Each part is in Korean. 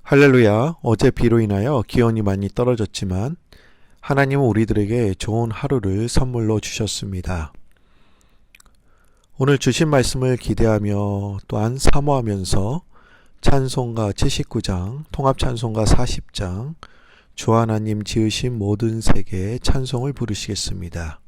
할렐루야. 어제 비로 인하여 기온이 많이 떨어졌지만 하나님은 우리들에게 좋은 하루를 선물로 주셨습니다. 오늘 주신 말씀을 기대하며 또한 사모하면서 찬송가 79장, 통합찬송가 40장, 주 하나님 지으신 모든 세계의 찬송을 부르시겠습니다.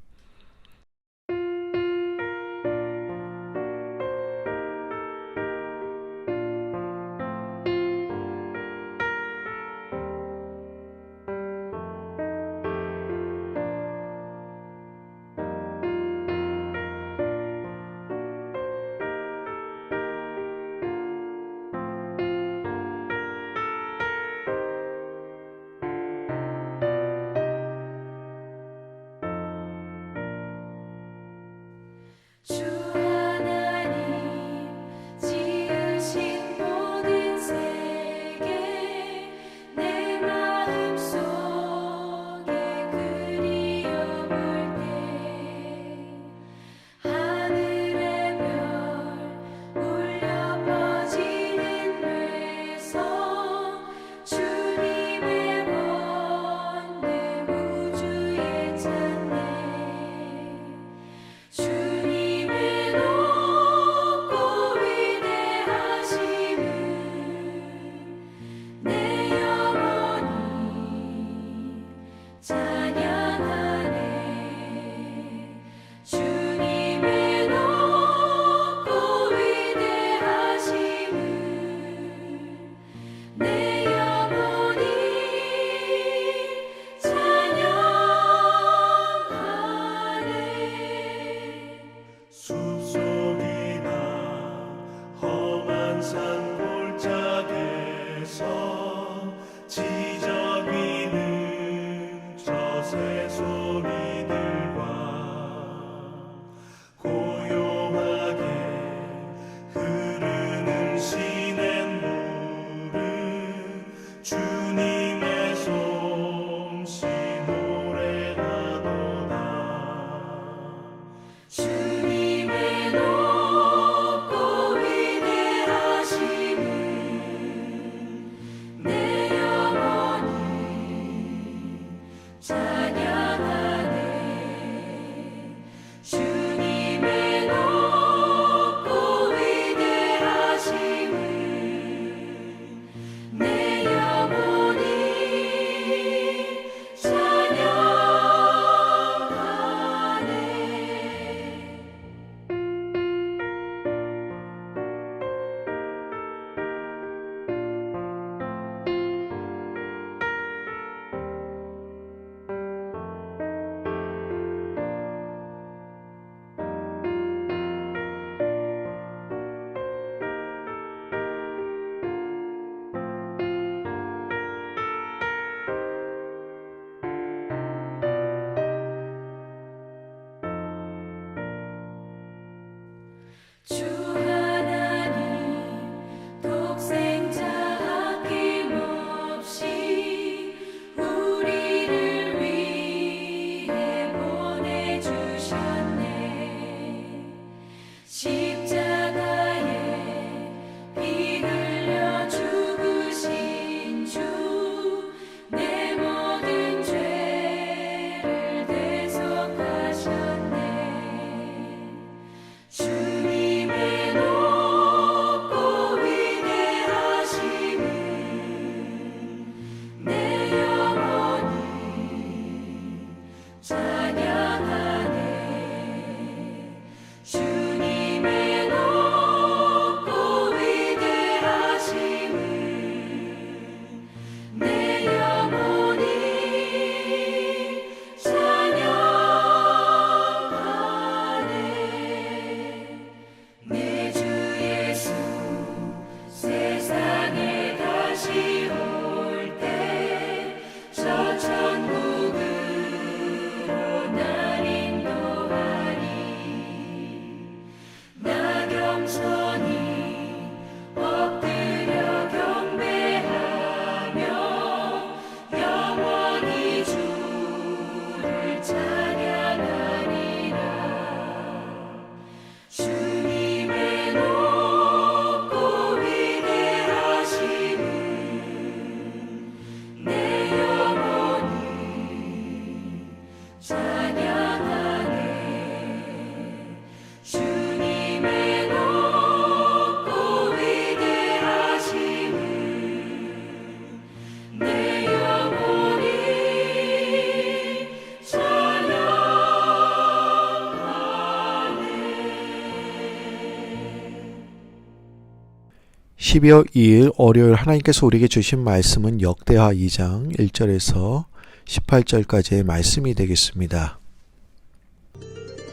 12월 2일 월요일 하나님께서 우리에게 주신 말씀은 역대하 2장 1절에서 18절까지의 말씀이 되겠습니다.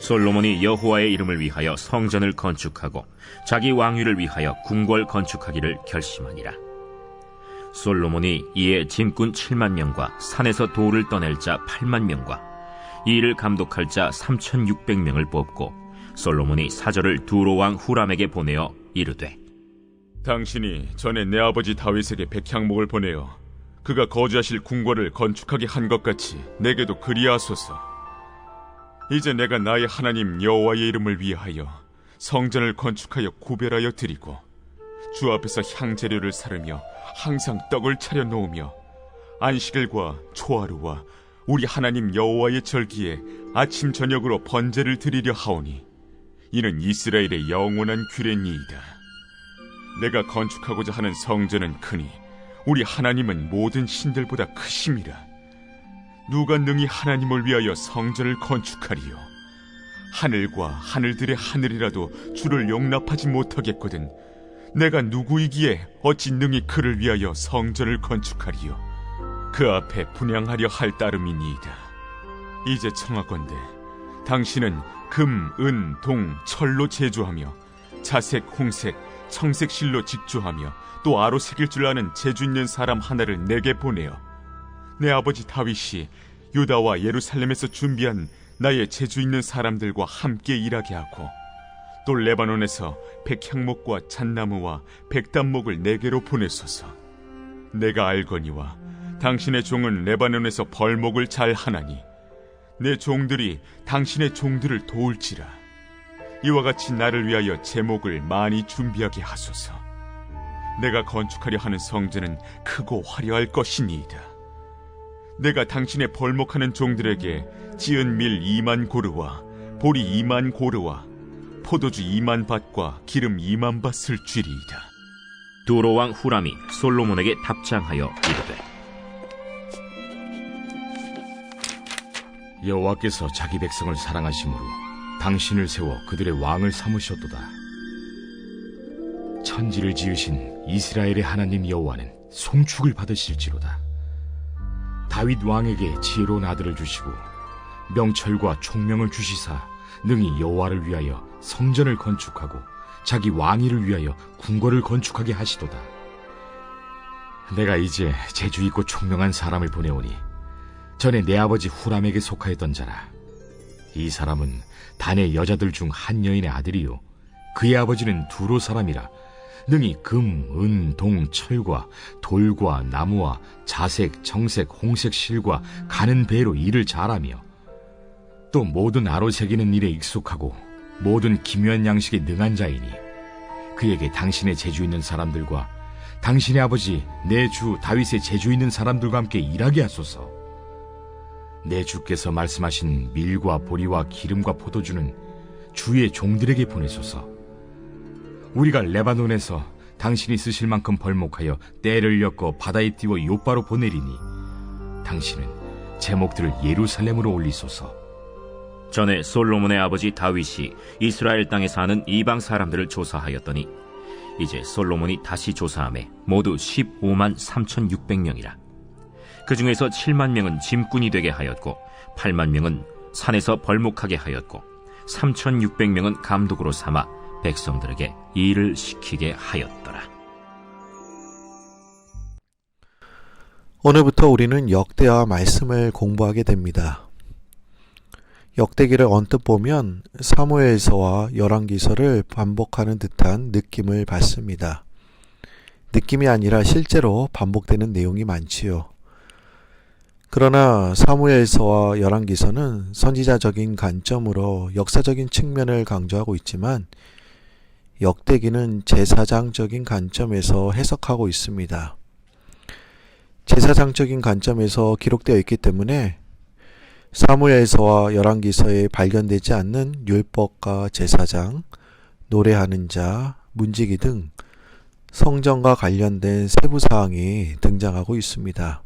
솔로몬이 여호와의 이름을 위하여 성전을 건축하고 자기 왕위를 위하여 궁궐 건축하기를 결심하니라. 솔로몬이 이에 짐꾼 7만 명과 산에서 돌을 떠낼 자 8만 명과 이 일을 감독할 자 3,600명을 뽑고 솔로몬이 사절을 두로 왕 후람에게 보내어 이르되, 당신이 전에 내 아버지 다윗에게 백향목을 보내어 그가 거주하실 궁궐을 건축하게 한 것 같이 내게도 그리하소서. 이제 내가 나의 하나님 여호와의 이름을 위하여 성전을 건축하여 구별하여 드리고 주 앞에서 향재료를 사르며 항상 떡을 차려 놓으며 안식일과 초하루와 우리 하나님 여호와의 절기에 아침 저녁으로 번제를 드리려 하오니 이는 이스라엘의 영원한 규례니이다. 내가 건축하고자 하는 성전은 크니 우리 하나님은 모든 신들보다 크심이라. 누가 능히 하나님을 위하여 성전을 건축하리요? 하늘과 하늘들의 하늘이라도 주를 용납하지 못하겠거든 내가 누구이기에 어찌 능히 그를 위하여 성전을 건축하리요? 그 앞에 분향하려 할 따름이니이다. 이제 청하건대 당신은 금, 은, 동, 철로 제조하며 자색, 홍색, 청색 실로 직조하며 또 아로 새길 줄 아는 재주 있는 사람 하나를 내게 보내어 내 아버지 다윗이 유다와 예루살렘에서 준비한 나의 재주 있는 사람들과 함께 일하게 하고 또 레바논에서 백향목과 잣나무와 백단목을 내게로 보내소서. 내가 알거니와 당신의 종은 레바논에서 벌목을 잘 하나니 내 종들이 당신의 종들을 도울지라. 이와 같이 나를 위하여 제목을 많이 준비하게 하소서. 내가 건축하려 하는 성전은 크고 화려할 것이니이다. 내가 당신의 벌목하는 종들에게 지은 밀 2만 고르와 보리 2만 고르와 포도주 2만 밭과 기름 2만 밭을 주리이다. 두로 왕 후람이 솔로몬에게 답장하여 이르되, 여호와께서 자기 백성을 사랑하심으로 당신을 세워 그들의 왕을 삼으셨도다. 천지를 지으신 이스라엘의 하나님 여호와는 송축을 받으실지로다. 다윗 왕에게 지혜로운 아들을 주시고 명철과 총명을 주시사 능히 여호와를 위하여 성전을 건축하고 자기 왕위를 위하여 궁궐을 건축하게 하시도다. 내가 이제 재주 있고 총명한 사람을 보내오니 전에 내 아버지 후람에게 속하였던 자라. 이 사람은 단의 여자들 중 한 여인의 아들이요 그의 아버지는 두로 사람이라. 능히 금, 은, 동, 철과 돌과 나무와 자색, 정색, 홍색 실과 가는 배로 일을 잘하며 또 모든 아로 새기는 일에 익숙하고 모든 기묘한 양식에 능한 자이니 그에게 당신의 재주 있는 사람들과 당신의 아버지 내 주 다윗의 재주 있는 사람들과 함께 일하게 하소서. 내 주께서 말씀하신 밀과 보리와 기름과 포도주는 주의 종들에게 보내소서. 우리가 레바논에서 당신이 쓰실 만큼 벌목하여 떼를 엮어 바다에 띄워 요바로 보내리니 당신은 제목들을 예루살렘으로 올리소서. 전에 솔로몬의 아버지 다윗이 이스라엘 땅에 사는 이방 사람들을 조사하였더니 이제 솔로몬이 다시 조사하매 모두 15만 3,600명이라. 그 중에서 7만 명은 짐꾼이 되게 하였고 8만 명은 산에서 벌목하게 하였고 3,600명은 감독으로 삼아 백성들에게 일을 시키게 하였더라. 오늘부터 우리는 역대하 말씀을 공부하게 됩니다. 역대기를 언뜻 보면 사무엘서와 열왕기서를 반복하는 듯한 느낌을 받습니다. 느낌이 아니라 실제로 반복되는 내용이 많지요. 그러나 사무엘서와 열왕기서는 선지자적인 관점으로 역사적인 측면을 강조하고 있지만 역대기는 제사장적인 관점에서 해석하고 있습니다. 제사장적인 관점에서 기록되어 있기 때문에 사무엘서와 열왕기서에 발견되지 않는 율법과 제사장, 노래하는 자, 문지기 등 성전과 관련된 세부사항이 등장하고 있습니다.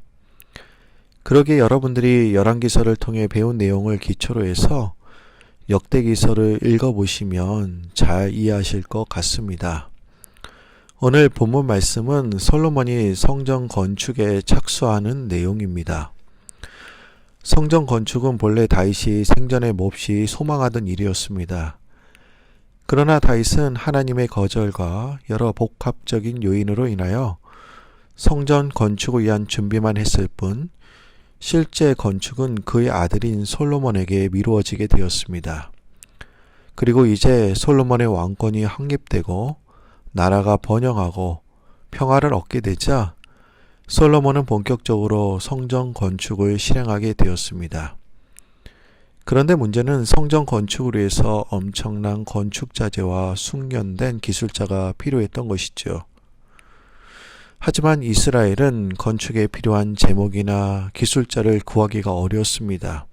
그러기에 여러분들이 열왕기서를 통해 배운 내용을 기초로 해서 역대기서를 읽어보시면 잘 이해하실 것 같습니다. 오늘 본문 말씀은 솔로몬이 성전 건축에 착수하는 내용입니다. 성전 건축은 본래 다윗이 생전에 몹시 소망하던 일이었습니다. 그러나 다윗은 하나님의 거절과 여러 복합적인 요인으로 인하여 성전 건축을 위한 준비만 했을 뿐 실제 건축은 그의 아들인 솔로몬에게 미루어지게 되었습니다. 그리고 이제 솔로몬의 왕권이 확립되고 나라가 번영하고 평화를 얻게 되자 솔로몬은 본격적으로 성전 건축을 실행하게 되었습니다. 그런데 문제는 성전 건축을 위해서 엄청난 건축 자재와 숙련된 기술자가 필요했던 것이죠. 하지만 이스라엘은 건축에 필요한 제목이나 기술자를 구하기가 어려웠습니다.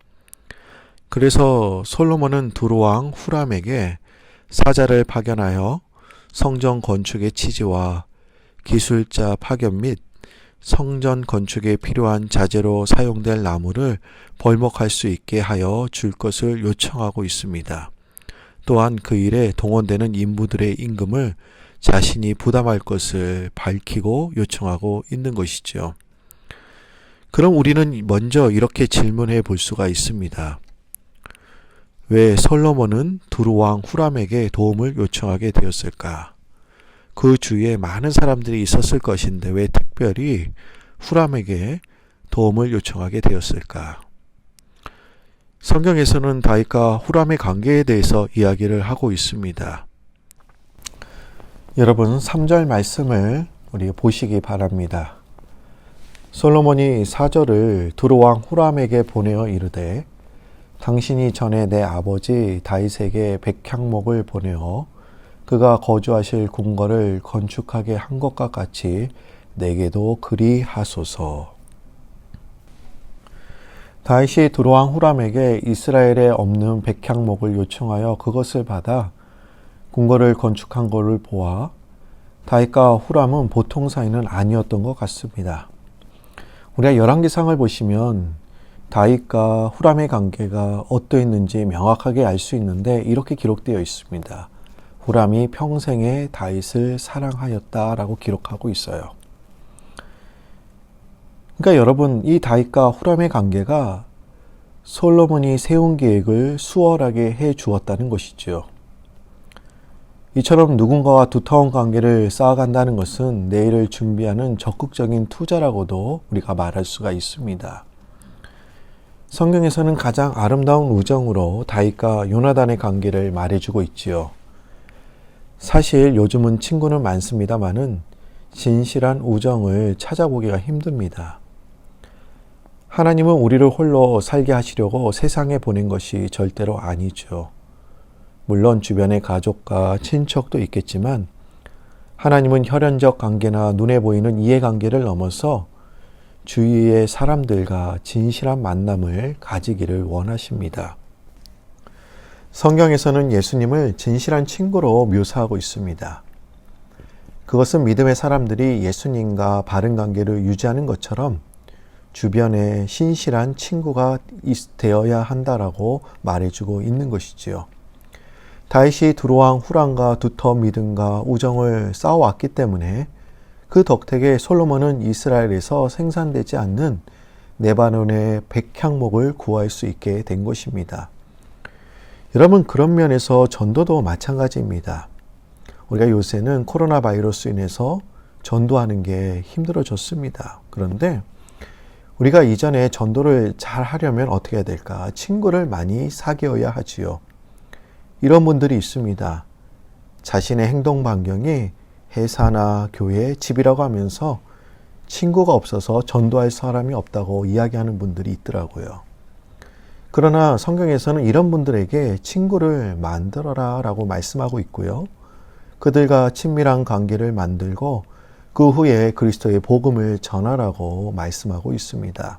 그래서 솔로몬은 두로왕 후람에게 사자를 파견하여 성전 건축의 취지와 기술자 파견 및 성전 건축에 필요한 자재로 사용될 나무를 벌목할 수 있게 하여 줄 것을 요청하고 있습니다. 또한 그 일에 동원되는 인부들의 임금을 자신이 부담할 것을 밝히고 요청하고 있는 것이죠. 그럼 우리는 먼저 이렇게 질문해 볼 수가 있습니다. 왜 솔로몬은 두루왕 후람에게 도움을 요청하게 되었을까? 그 주위에 많은 사람들이 있었을 것인데 왜 특별히 후람에게 도움을 요청하게 되었을까? 성경에서는 다윗과 후람의 관계에 대해서 이야기를 하고 있습니다. 여러분 3절 말씀을 우리 보시기 바랍니다. 솔로몬이 사절을 두루왕 후람에게 보내어 이르되 당신이 전에 내 아버지 다윗에게 백향목을 보내어 그가 거주하실 궁궐을 건축하게 한 것과 같이 내게도 그리하소서. 다윗이 두루왕 후람에게 이스라엘에 없는 백향목을 요청하여 그것을 받아 궁궐을 건축한 것을 보아 다윗과 후람은 보통 사이는 아니었던 것 같습니다. 우리가 열왕기상을 보시면 다윗과 후람의 관계가 어떠했는지 명확하게 알 수 있는데 이렇게 기록되어 있습니다. 후람이 평생에 다윗을 사랑하였다라고 기록하고 있어요. 그러니까 여러분 이 다윗과 후람의 관계가 솔로몬이 세운 계획을 수월하게 해 주었다는 것이죠. 이처럼 누군가와 두터운 관계를 쌓아간다는 것은 내일을 준비하는 적극적인 투자라고도 우리가 말할 수가 있습니다. 성경에서는 가장 아름다운 우정으로 다윗과 요나단의 관계를 말해주고 있지요. 사실 요즘은 친구는 많습니다마는 진실한 우정을 찾아보기가 힘듭니다. 하나님은 우리를 홀로 살게 하시려고 세상에 보낸 것이 절대로 아니죠. 물론 주변의 가족과 친척도 있겠지만 하나님은 혈연적 관계나 눈에 보이는 이해관계를 넘어서 주위의 사람들과 진실한 만남을 가지기를 원하십니다. 성경에서는 예수님을 진실한 친구로 묘사하고 있습니다. 그것은 믿음의 사람들이 예수님과 바른 관계를 유지하는 것처럼 주변에 신실한 친구가 되어야 한다라고 말해주고 있는 것이지요. 다윗이 두루왕 후람과 두터운 믿음과 우정을 쌓아왔기 때문에 그 덕택에 솔로몬은 이스라엘에서 생산되지 않는 레바논의 백향목을 구할 수 있게 된 것입니다. 여러분 그런 면에서 전도도 마찬가지입니다. 우리가 요새는 코로나 바이러스로 인해서 전도하는 게 힘들어졌습니다. 그런데 우리가 이전에 전도를 잘 하려면 어떻게 해야 될까? 친구를 많이 사귀어야 하지요. 이런 분들이 있습니다. 자신의 행동 반경이 회사나 교회, 집이라고 하면서 친구가 없어서 전도할 사람이 없다고 이야기하는 분들이 있더라고요. 그러나 성경에서는 이런 분들에게 친구를 만들어라 라고 말씀하고 있고요. 그들과 친밀한 관계를 만들고 그 후에 그리스도의 복음을 전하라고 말씀하고 있습니다.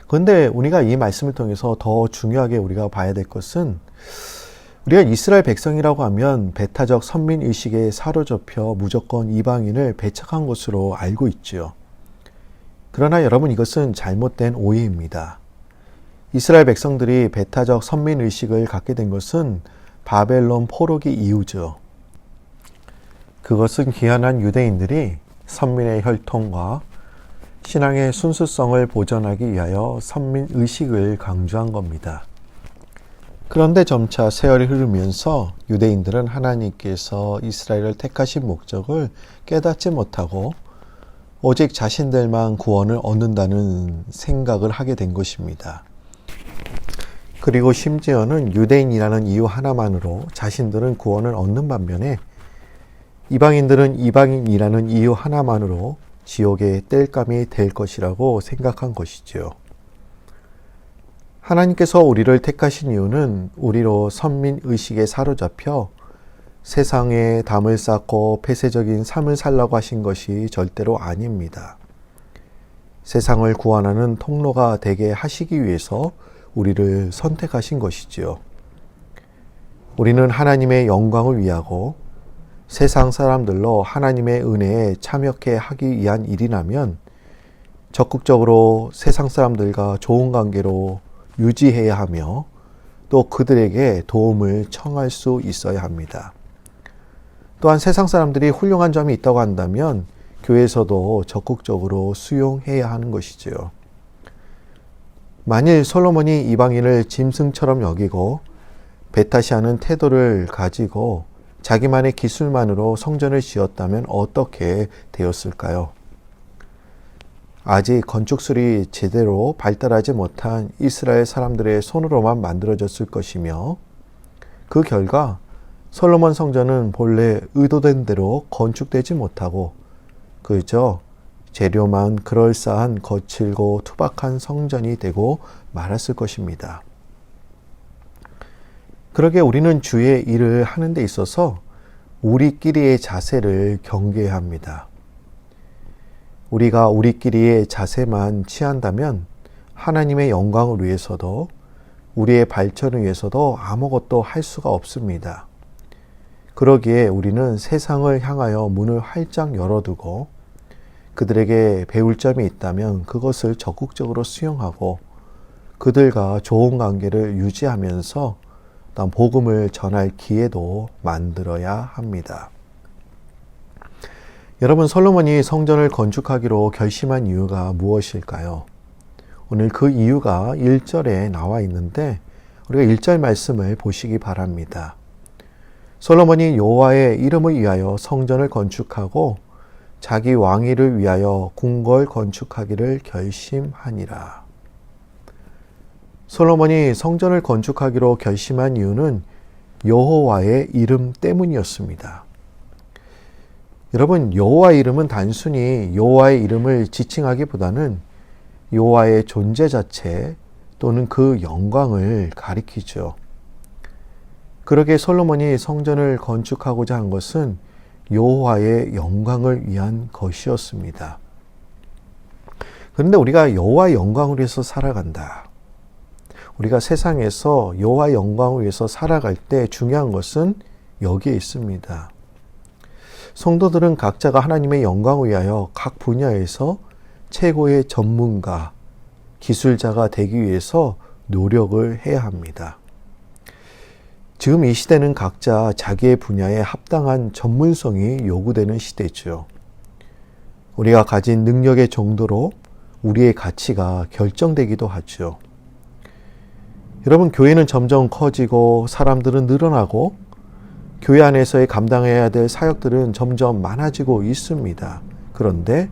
그런데 우리가 이 말씀을 통해서 더 중요하게 우리가 봐야 될 것은 우리가 이스라엘 백성이라고 하면 배타적 선민의식에 사로잡혀 무조건 이방인을 배척한 것으로 알고 있죠. 그러나 여러분 이것은 잘못된 오해입니다. 이스라엘 백성들이 배타적 선민의식을 갖게 된 것은 바벨론 포로기 이후죠. 그것은 기한한 유대인들이 선민의 혈통과 신앙의 순수성을 보존하기 위하여 선민의식을 강조한 겁니다. 그런데 점차 세월이 흐르면서 유대인들은 하나님께서 이스라엘을 택하신 목적을 깨닫지 못하고 오직 자신들만 구원을 얻는다는 생각을 하게 된 것입니다. 그리고 심지어는 유대인이라는 이유 하나만으로 자신들은 구원을 얻는 반면에 이방인들은 이방인이라는 이유 하나만으로 지옥의 땔감이 될 것이라고 생각한 것이지요. 하나님께서 우리를 택하신 이유는 우리로 선민의식에 사로잡혀 세상에 담을 쌓고 폐쇄적인 삶을 살라고 하신 것이 절대로 아닙니다. 세상을 구원하는 통로가 되게 하시기 위해서 우리를 선택하신 것이지요. 우리는 하나님의 영광을 위하고 세상 사람들로 하나님의 은혜에 참여케 하기 위한 일이라면 적극적으로 세상 사람들과 좋은 관계로 유지해야 하며 또 그들에게 도움을 청할 수 있어야 합니다. 또한 세상 사람들이 훌륭한 점이 있다고 한다면 교회에서도 적극적으로 수용해야 하는 것이지요. 만일 솔로몬이 이방인을 짐승처럼 여기고 배타시하는 태도를 가지고 자기만의 기술만으로 성전을 지었다면 어떻게 되었을까요? 아직 건축술이 제대로 발달하지 못한 이스라엘 사람들의 손으로만 만들어졌을 것이며 그 결과 솔로몬 성전은 본래 의도된 대로 건축되지 못하고 그저 재료만 그럴싸한 거칠고 투박한 성전이 되고 말았을 것입니다. 그러게 우리는 주의 일을 하는 데 있어서 우리끼리의 자세를 경계해야 합니다. 우리가 우리끼리의 자세만 취한다면 하나님의 영광을 위해서도 우리의 발전을 위해서도 아무것도 할 수가 없습니다. 그러기에 우리는 세상을 향하여 문을 활짝 열어두고 그들에게 배울 점이 있다면 그것을 적극적으로 수용하고 그들과 좋은 관계를 유지하면서 복음을 전할 기회도 만들어야 합니다. 여러분, 솔로몬이 성전을 건축하기로 결심한 이유가 무엇일까요? 오늘 그 이유가 1절에 나와 있는데 우리가 1절 말씀을 보시기 바랍니다. 솔로몬이 여호와의 이름을 위하여 성전을 건축하고 자기 왕위를 위하여 궁궐 건축하기를 결심하니라. 솔로몬이 성전을 건축하기로 결심한 이유는 여호와의 이름 때문이었습니다. 여러분, 여호와의 이름은 단순히 여호와의 이름을 지칭하기보다는 여호와의 존재 자체 또는 그 영광을 가리키죠. 그러기에 솔로몬이 성전을 건축하고자 한 것은 여호와의 영광을 위한 것이었습니다. 그런데 우리가 여호와의 영광을 위해서 살아간다. 우리가 세상에서 여호와의 영광을 위해서 살아갈 때 중요한 것은 여기에 있습니다. 성도들은 각자가 하나님의 영광을 위하여 각 분야에서 최고의 전문가, 기술자가 되기 위해서 노력을 해야 합니다. 지금 이 시대는 각자 자기의 분야에 합당한 전문성이 요구되는 시대죠. 우리가 가진 능력의 정도로 우리의 가치가 결정되기도 하죠. 여러분, 교회는 점점 커지고 사람들은 늘어나고 교회 안에서의 감당해야 될 사역들은 점점 많아지고 있습니다. 그런데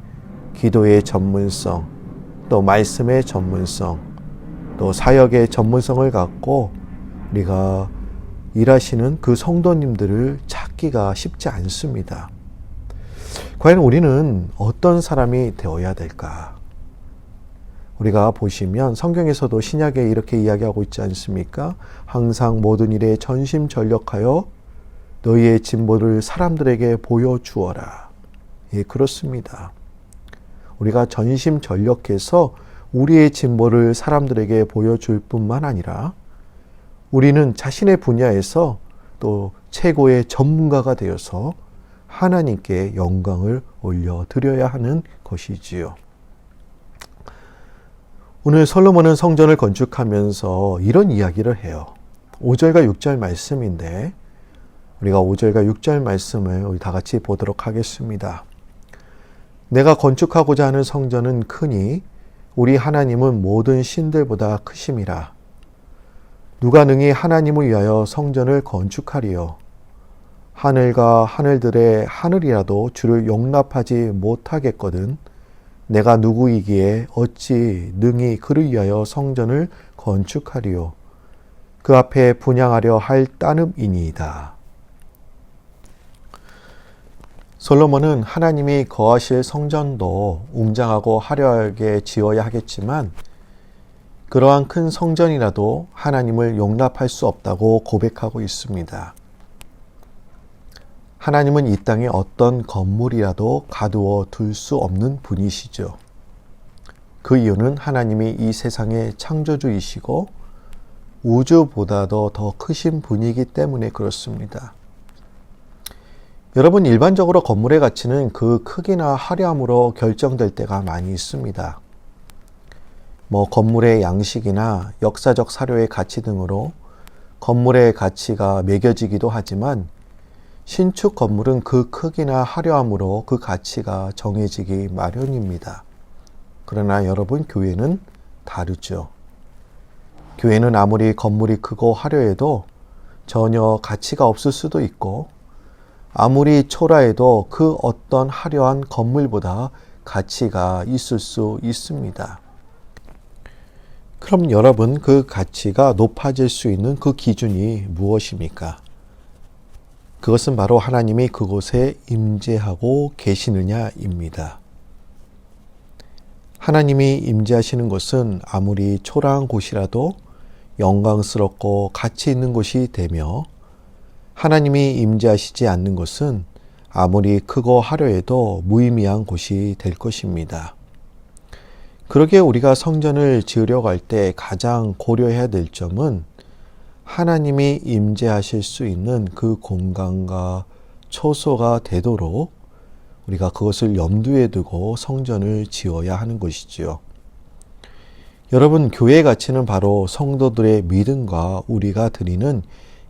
기도의 전문성, 또 말씀의 전문성, 또 사역의 전문성을 갖고 우리가 일하시는 그 성도님들을 찾기가 쉽지 않습니다. 과연 우리는 어떤 사람이 되어야 될까? 우리가 보시면 성경에서도 신약에 이렇게 이야기하고 있지 않습니까? 항상 모든 일에 전심전력하여 너희의 진보를 사람들에게 보여주어라. 예, 그렇습니다. 우리가 전심전력해서 우리의 진보를 사람들에게 보여줄 뿐만 아니라 우리는 자신의 분야에서 또 최고의 전문가가 되어서 하나님께 영광을 올려드려야 하는 것이지요. 오늘 솔로몬은 성전을 건축하면서 이런 이야기를 해요. 5절과 6절 말씀인데 우리가 5절과 6절 말씀을 우리 다 같이 보도록 하겠습니다. 내가 건축하고자 하는 성전은 크니 우리 하나님은 모든 신들보다 크심이라. 누가 능히 하나님을 위하여 성전을 건축하리요. 하늘과 하늘들의 하늘이라도 주를 용납하지 못하겠거든 내가 누구이기에 어찌 능히 그를 위하여 성전을 건축하리요. 그 앞에 분향하려 할 따름이니이다. 솔로몬은 하나님이 거하실 성전도 웅장하고 화려하게 지어야 하겠지만 그러한 큰 성전이라도 하나님을 용납할 수 없다고 고백하고 있습니다. 하나님은 이 땅에 어떤 건물이라도 가두어 둘 수 없는 분이시죠. 그 이유는 하나님이 이 세상의 창조주이시고 우주보다도 더 크신 분이기 때문에 그렇습니다. 여러분, 일반적으로 건물의 가치는 그 크기나 화려함으로 결정될 때가 많이 있습니다. 건물의 양식이나 역사적 사료의 가치 등으로 건물의 가치가 매겨지기도 하지만 신축 건물은 그 크기나 화려함으로 그 가치가 정해지기 마련입니다. 그러나 여러분, 교회는 다르죠. 교회는 아무리 건물이 크고 화려해도 전혀 가치가 없을 수도 있고 아무리 초라해도 그 어떤 화려한 건물보다 가치가 있을 수 있습니다. 그럼 여러분, 그 가치가 높아질 수 있는 그 기준이 무엇입니까? 그것은 바로 하나님이 그곳에 임재하고 계시느냐입니다. 하나님이 임재하시는 곳은 아무리 초라한 곳이라도 영광스럽고 가치 있는 곳이 되며 하나님이 임재하시지 않는 곳은 아무리 크고 화려해도 무의미한 곳이 될 것입니다. 그러기에 우리가 성전을 지으려고 할 때 가장 고려해야 될 점은 하나님이 임재하실 수 있는 그 공간과 초소가 되도록 우리가 그것을 염두에 두고 성전을 지어야 하는 것이지요. 여러분, 교회의 가치는 바로 성도들의 믿음과 우리가 드리는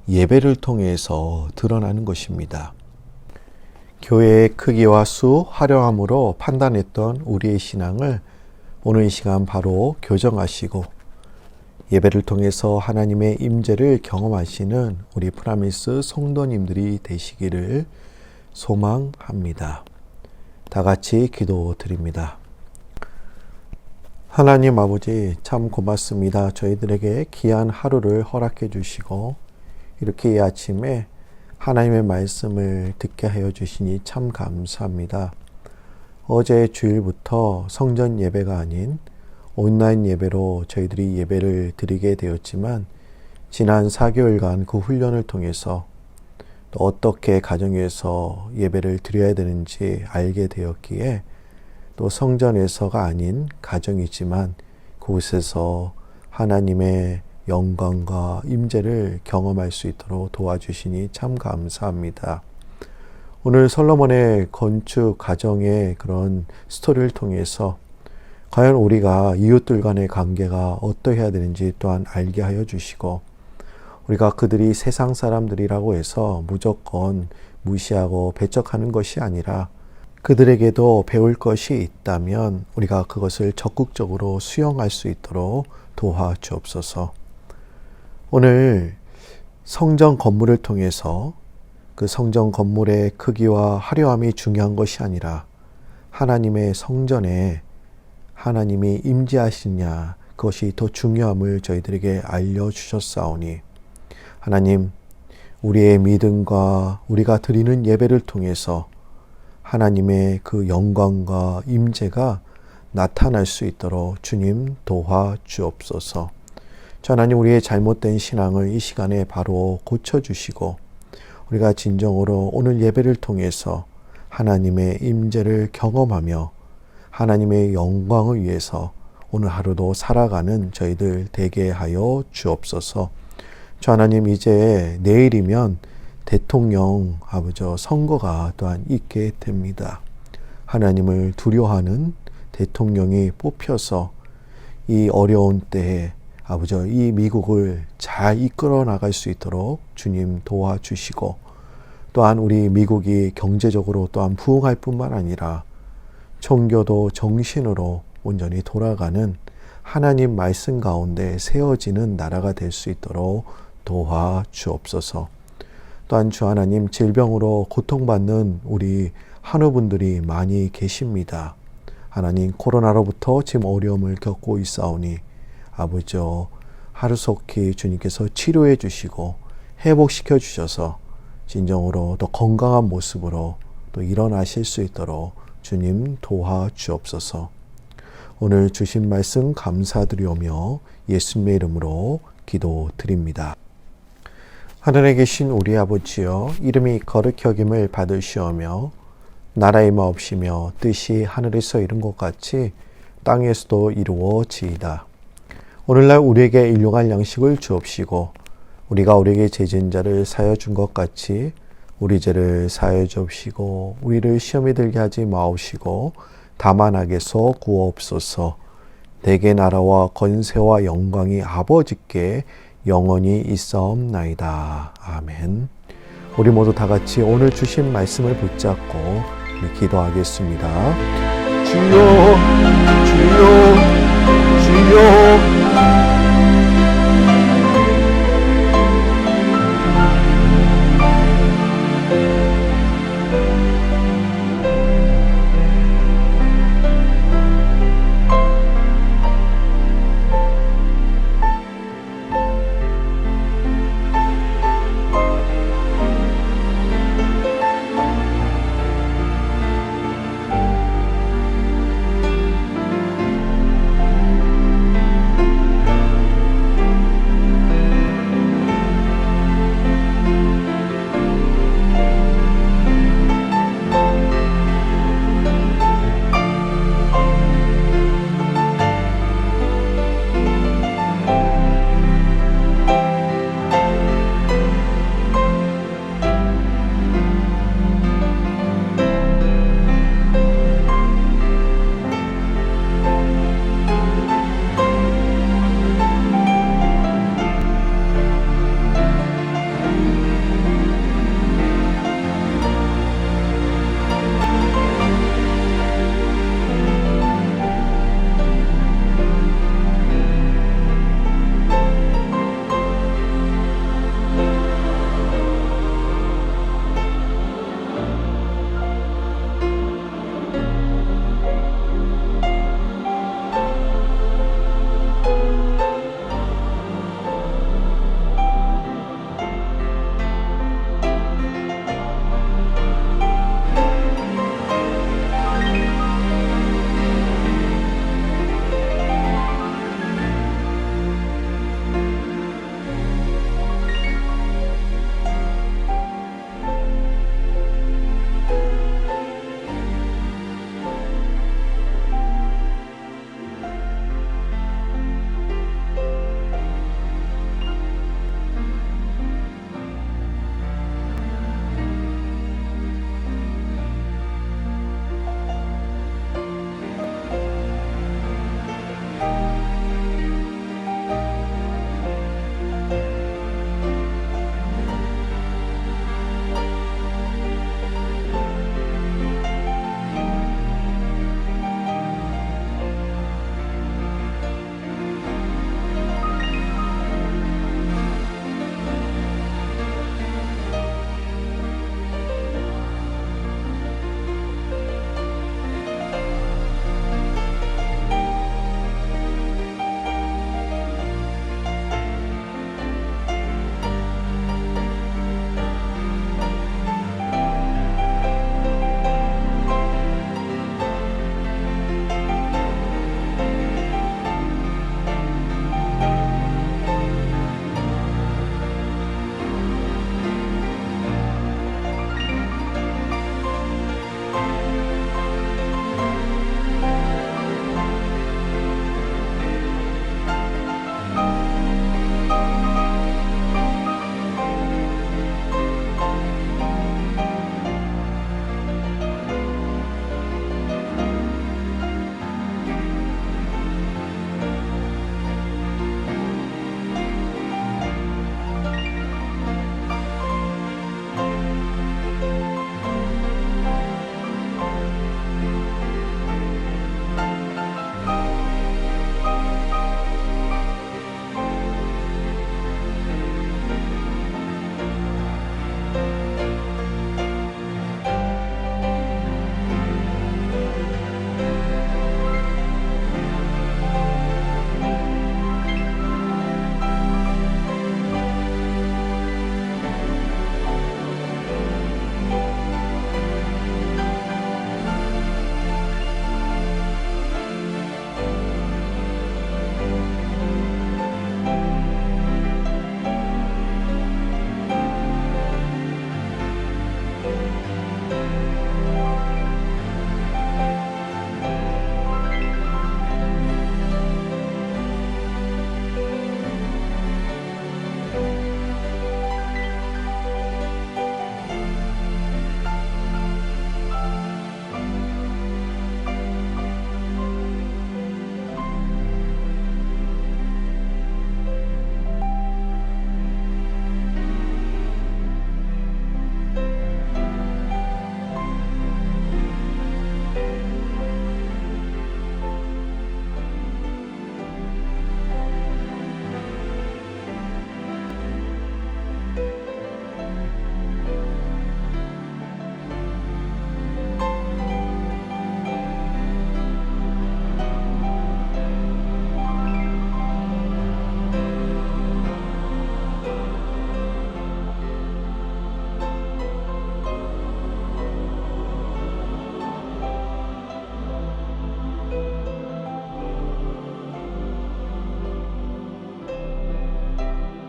예배를 통해서 드러나는 것입니다. 교회의 크기와 수, 화려함으로 판단했던 우리의 신앙을 오늘 이 시간 바로 교정하시고 예배를 통해서 하나님의 임재를 경험하시는 우리 프라미스 성도님들이 되시기를 소망합니다. 다 같이 기도드립니다. 하나님 아버지, 참 고맙습니다. 저희들에게 귀한 하루를 허락해 주시고 이렇게 이 아침에 하나님의 말씀을 듣게 하여 주시니 참 감사합니다. 어제 주일부터 성전 예배가 아닌 온라인 예배로 저희들이 예배를 드리게 되었지만 지난 4개월간 그 훈련을 통해서 또 어떻게 가정에서 예배를 드려야 되는지 알게 되었기에 또 성전에서가 아닌 가정이지만 그곳에서 하나님의 영광과 임재를 경험할 수 있도록 도와주시니 참 감사합니다. 오늘 솔로몬의 건축 가정의 그런 스토리를 통해서 과연 우리가 이웃들 간의 관계가 어떠해야 되는지 또한 알게 하여 주시고 우리가 그들이 세상 사람들이라고 해서 무조건 무시하고 배척하는 것이 아니라 그들에게도 배울 것이 있다면 우리가 그것을 적극적으로 수용할 수 있도록 도와주옵소서. 오늘 성전 건물을 통해서 그 성전 건물의 크기와 화려함이 중요한 것이 아니라 하나님의 성전에 하나님이 임재하시냐 그것이 더 중요함을 저희들에게 알려주셨사오니 하나님, 우리의 믿음과 우리가 드리는 예배를 통해서 하나님의 그 영광과 임재가 나타날 수 있도록 주님 도와주옵소서. 하나님, 우리의 잘못된 신앙을 이 시간에 바로 고쳐주시고 우리가 진정으로 오늘 예배를 통해서 하나님의 임재를 경험하며 하나님의 영광을 위해서 오늘 하루도 살아가는 저희들 되게 하여 주옵소서. 하나님, 이제 내일이면 대통령 선거가 또한 있게 됩니다. 하나님을 두려워하는 대통령이 뽑혀서 이 어려운 때에 이 미국을 잘 이끌어 나갈 수 있도록 주님 도와주시고 또한 우리 미국이 경제적으로 또한 부흥할 뿐만 아니라 종교도 정신으로 온전히 돌아가는 하나님 말씀 가운데 세워지는 나라가 될 수 있도록 도와주옵소서. 또한 주 하나님, 질병으로 고통받는 우리 한우분들이 많이 계십니다. 하나님, 코로나로부터 지금 어려움을 겪고 있사오니 아버지 하루속히 주님께서 치료해 주시고 회복시켜 주셔서 진정으로 더 건강한 모습으로 또 일어나실 수 있도록 주님 도와주옵소서. 오늘 주신 말씀 감사드리오며 예수님의 이름으로 기도드립니다. 하늘에 계신 우리 아버지여, 이름이 거룩히 여김을 받으시오며 나라의 마옵시며 뜻이 하늘에서 이룬 것 같이 땅에서도 이루어지이다. 오늘날 우리에게 일용할 양식을 주옵시고 우리가 우리에게 죄진 자를 사하여 준 것 같이 우리 죄를 사하여 주옵시고 우리를 시험에 들게 하지 마옵시고 다만 악에서 구하옵소서. 내게 나라와 권세와 영광이 아버지께 영원히 있사옵나이다. 아멘. 우리 모두 다 같이 오늘 주신 말씀을 붙잡고 기도하겠습니다. 주여